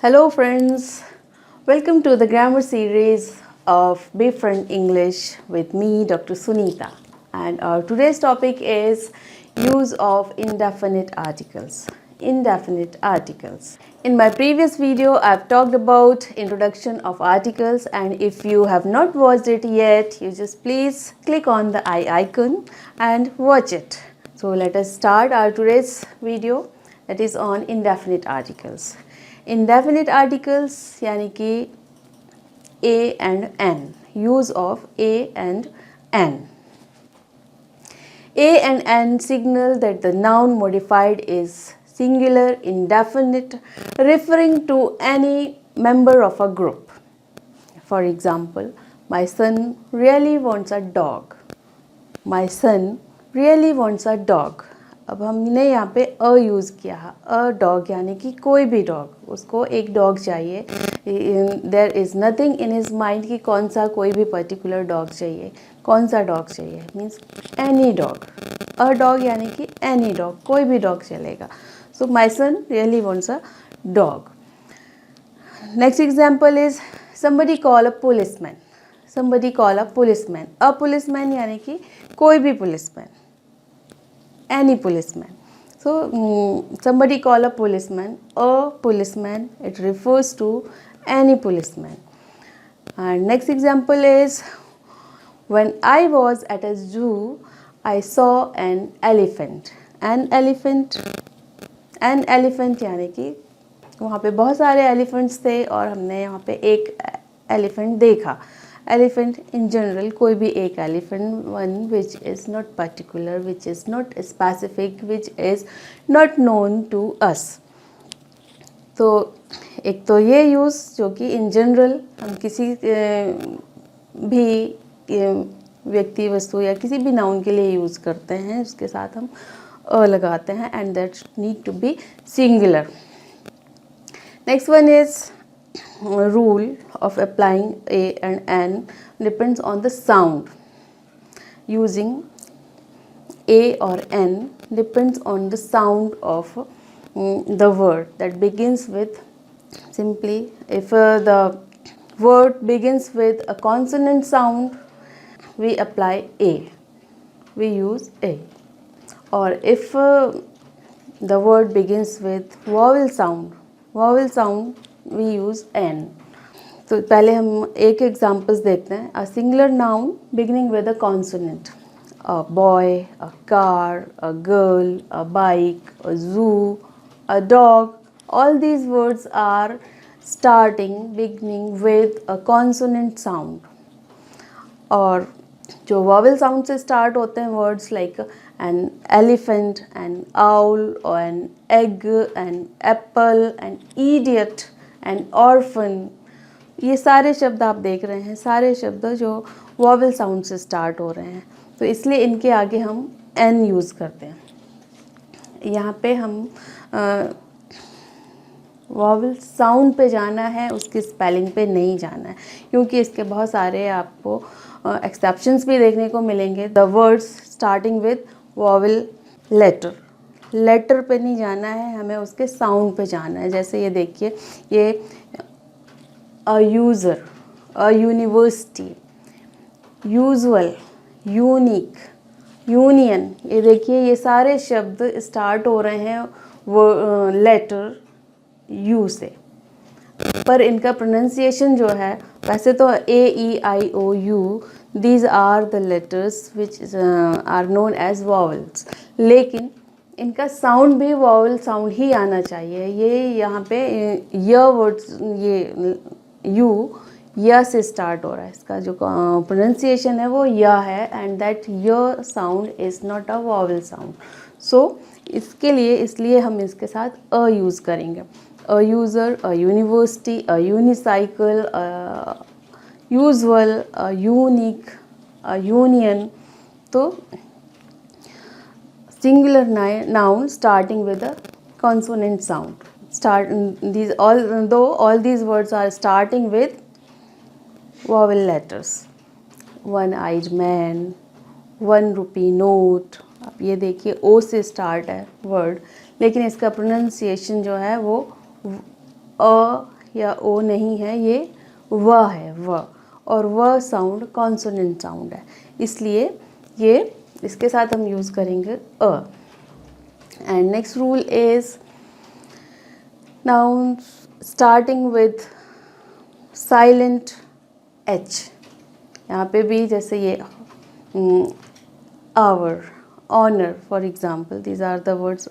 Hello friends, welcome to the grammar series of Befriend English with me Dr. Sunita, and our today's topic is use of indefinite articles. Indefinite articles. In my previous video I've talked about introduction of articles, and if you have not watched it yet, you just please click on the I icon and watch it. So let us start our today's video, that is on indefinite articles. Indefinite articles यानी कि a and n, use of a and n. A and n signal that the noun modified is singular, indefinite, referring to any member of a group. For example, my son really wants a dog. My son really wants a dog. अब हमने यहाँ पे a use किया है, अ dog यानी कि कोई भी डॉग, उसको एक डॉग चाहिए. There is nothing in his mind कि कौन सा कोई भी पर्टिकुलर डॉग चाहिए, कौन सा डॉग चाहिए, means any dog. A dog यानी कि एनी डॉग, कोई भी डॉग चलेगा. So my son really wants a dog. Next example is somebody call a policeman. Somebody call a policeman. A policeman यानी कि कोई भी policeman, any policeman. So somebody call a policeman. A policeman, it refers to any policeman. And next example is when I was at a zoo, I saw an elephant. An elephant यानी कि वहाँ पे बहुत सारे elephants थे और हमने यहाँ पे एक एलिफेंट देखा. एलिफेंट इन जनरल, कोई भी एक elephant, one which is not particular, which is not specific, which is not known to us. तो एक तो ये यूज़ जो कि इन जनरल हम किसी भी व्यक्ति, वस्तु या किसी भी नाउन के लिए यूज़ करते हैं, उसके साथ हम अ लगाते हैं, and that need to be singular. Next one is rule of applying a and n depends on the sound. Using a or n depends on the sound of the word that begins with, simply if the word begins with a consonant sound, we apply a, we use a. Or if the word begins with vowel sound, we use n. तो पहले हम एक examples देखते हैं. A singular noun beginning with a consonant, a boy, a car, a girl, a bike, a zoo, a dog, all these words are starting beginning with a consonant sound. और जो vowel sound से start होते हैं words like an elephant, an owl, or an egg, an apple, an idiot, an orphan, ये सारे शब्द आप देख रहे हैं, सारे शब्द जो वॉवल साउंड से स्टार्ट हो रहे हैं, तो इसलिए इनके आगे हम n यूज़ करते हैं. यहाँ पे हम वॉवल साउंड पे जाना है, उसकी स्पेलिंग पे नहीं जाना है, क्योंकि इसके बहुत सारे आपको एक्सेप्शंस भी देखने को मिलेंगे. The words starting with vowel letter पे नहीं जाना है, हमें उसके साउंड पे जाना है. जैसे ये देखिए, ये अ user, a university, usual, unique, union, ये देखिए ये सारे शब्द स्टार्ट हो रहे हैं वो लेटर यू से, पर इनका प्रोनाउंसिएशन जो है, वैसे तो A E I O U, these are the letters which are known as vowels, लेकिन इनका साउंड भी वॉवल साउंड ही आना चाहिए. ये यहाँ पे य वर्ड्स, ये यू य से स्टार्ट हो रहा है, इसका जो प्रोनाउंसिएशन है वो य है, एंड दैट य sound is not a vowel sound. So इसलिए हम इसके साथ अ यूज़ करेंगे. A user, a university, a unicycle, a usual, a unique, a union. तो singular noun starting with a consonant sound. All these words are starting with vowel letters. One-eyed man, 1 rupee note. अब ये देखिए ओ से start है word, लेकिन इसका pronunciation जो है वो अ या ओ नहीं है, ये व है, व, और व साउंड कॉन्सोनेंट साउंड है, इसलिए ये इसके साथ हम यूज़ करेंगे a. And next rule is noun starting with silent H. यहाँ पे भी जैसे ये hour, honour for example, these are the words,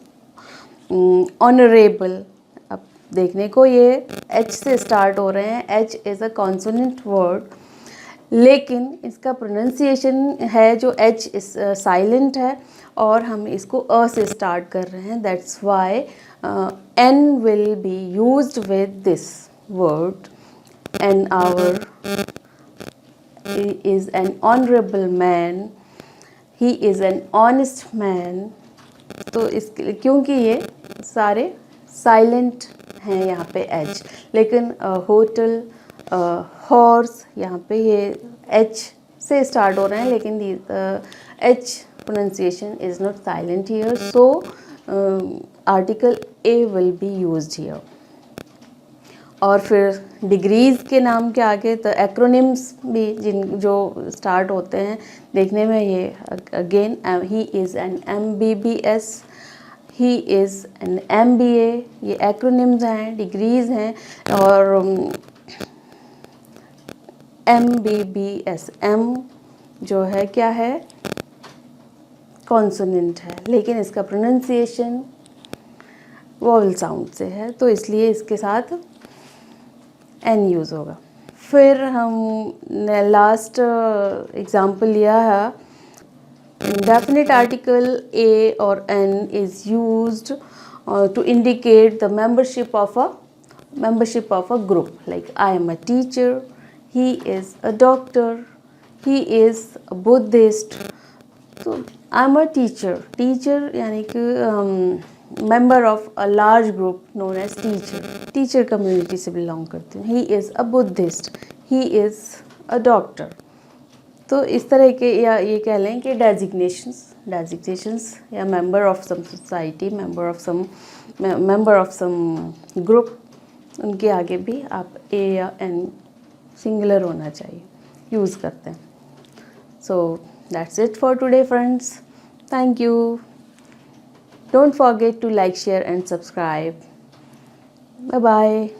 honourable. अब देखने को ये एच से स्टार्ट हो रहे हैं, H is a consonant word, लेकिन इसका प्रोनाउंसिएशन है जो एच इस साइलेंट है और हम इसको अ से स्टार्ट कर रहे हैं, that's why an will be used with this word. An hour is an honorable man, he is an honest man। तो इस क्योंकि ये सारे साइलेंट हैं यहाँ पे एच, लेकिन होटल, हॉर्स, यहाँ पे ये एच से स्टार्ट हो रहे हैं, लेकिन H pronunciation is not silent here, so article a will be used here. और फिर डिग्रीज़ के नाम के आगे तो एक्रोनिम्स भी जो स्टार्ट होते हैं, देखने में ये again, he is an MBBS, he is an MBA, ये एक्रोनिम्स हैं, डिग्रीज़ हैं। और MBBS, M जो है क्या है, कॉन्सोनेंट है, लेकिन इसका प्रोनाउंसिएशन वोवल साउंड से है, तो इसलिए इसके साथ एन यूज़ होगा। फिर हम लास्ट एग्जाम्पल लिया है, डेफिनेट आर्टिकल ए और an is used to indicate the membership of a group, like I am a teacher, he is a doctor, he is a Buddhist. तो I am a teacher, teacher यानी कि member of a large group known as teacher community से belong करती हूँ। He is a Buddhist, he is a doctor. तो इस तरह के, या ये कह लें कि डेजिग्नेशंस या member of some society, member of some group, उनके आगे भी आप ए या एन सिंगुलर होना चाहिए यूज़ करते हैं। So that's it for today friends, thank you. Don't forget to like, share and subscribe. Bye bye.